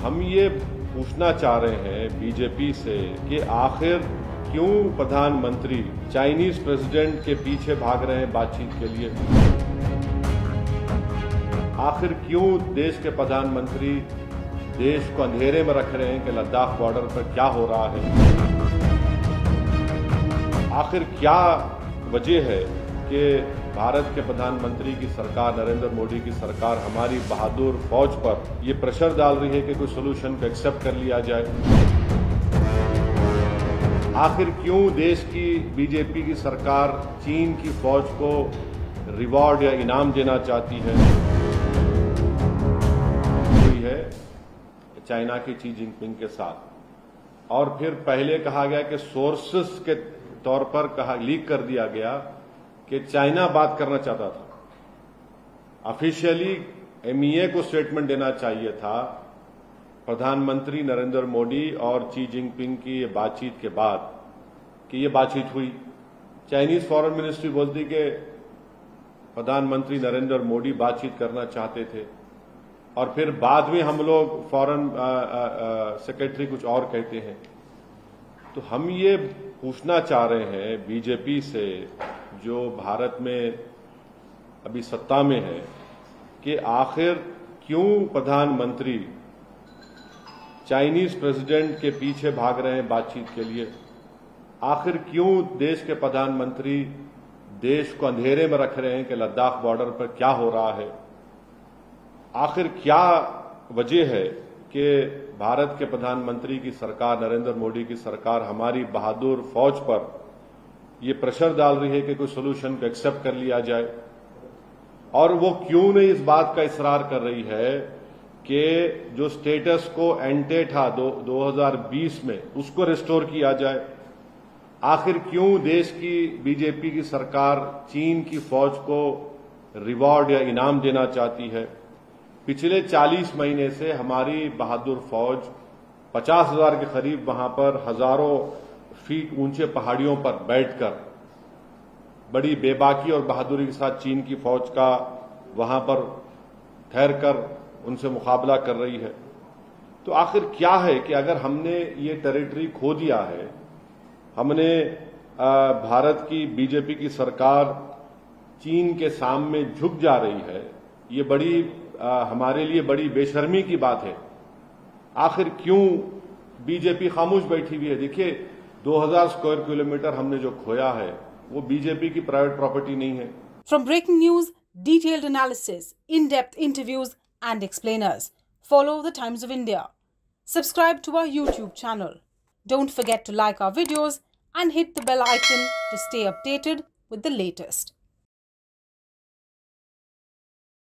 हम ये पूछना चाह रहे हैं बीजेपी से कि आखिर क्यों प्रधानमंत्री चाइनीज प्रेसिडेंट के पीछे भाग रहे हैं बातचीत के लिए। आखिर क्यों देश के प्रधानमंत्री देश को अंधेरे में रख रहे हैं कि लद्दाख बॉर्डर पर क्या हो रहा है। आखिर क्या वजह है कि भारत के प्रधानमंत्री की सरकार, नरेंद्र मोदी की सरकार हमारी बहादुर फौज पर ये प्रेशर डाल रही है कि कोई सोल्यूशन को एक्सेप्ट कर लिया जाए। आखिर क्यों देश की बीजेपी की सरकार चीन की फौज को रिवॉर्ड या इनाम देना चाहती है। हुई है चाइना की शी जिनपिंग के साथ, और फिर पहले कहा गया कि सोर्सेस के तौर पर लीक कर दिया गया कि चाइना बात करना चाहता था। ऑफिशियली एमईए को स्टेटमेंट देना चाहिए था प्रधानमंत्री नरेंद्र मोदी और शी जिनपिंग की ये बातचीत के बाद कि ये बातचीत हुई। चाइनीज फॉरेन मिनिस्ट्री बोलती कि प्रधानमंत्री नरेंद्र मोदी बातचीत करना चाहते थे, और फिर बाद में हम लोग फॉरेन सेक्रेटरी कुछ और कहते हैं। तो हम ये पूछना चाह रहे हैं बीजेपी से, जो भारत में अभी सत्ता में है, कि आखिर क्यों प्रधानमंत्री चाइनीज प्रेसिडेंट के पीछे भाग रहे हैं बातचीत के लिए। आखिर क्यों देश के प्रधानमंत्री देश को अंधेरे में रख रहे हैं कि लद्दाख बॉर्डर पर क्या हो रहा है। आखिर क्या वजह है कि भारत के प्रधानमंत्री की सरकार, नरेंद्र मोदी की सरकार हमारी बहादुर फौज पर ये प्रेशर डाल रही है कि कोई सोल्यूशन को एक्सेप्ट कर लिया जाए। और वो क्यों नहीं इस बात का इसरार कर रही है कि जो स्टेटस को एंटे था 2020 में उसको रिस्टोर किया जाए। आखिर क्यों देश की बीजेपी की सरकार चीन की फौज को रिवॉर्ड या इनाम देना चाहती है। पिछले 40 महीने से हमारी बहादुर फौज 50,000 के करीब वहां पर हजारों फीट ऊंचे पहाड़ियों पर बैठकर बड़ी बेबाकी और बहादुरी के साथ चीन की फौज का वहां पर ठहरकर उनसे मुकाबला कर रही है। तो आखिर क्या है कि अगर हमने ये टेरिटरी खो दिया है, हमने भारत की बीजेपी की सरकार चीन के सामने झुक जा रही है, ये बड़ी हमारे लिए बड़ी बेशर्मी की बात है। आखिर क्यों बीजेपी खामोश बैठी हुई है। देखिए 2000 स्क्वायर किलोमीटर हमने जो खोया है वो बीजेपी की प्राइवेट प्रॉपर्टी नहीं है। From breaking news, detailed analysis, in-depth interviews and explainers, follow the Times of India. Subscribe to our YouTube channel. Don't forget to like our videos and hit the bell icon to stay updated with the latest.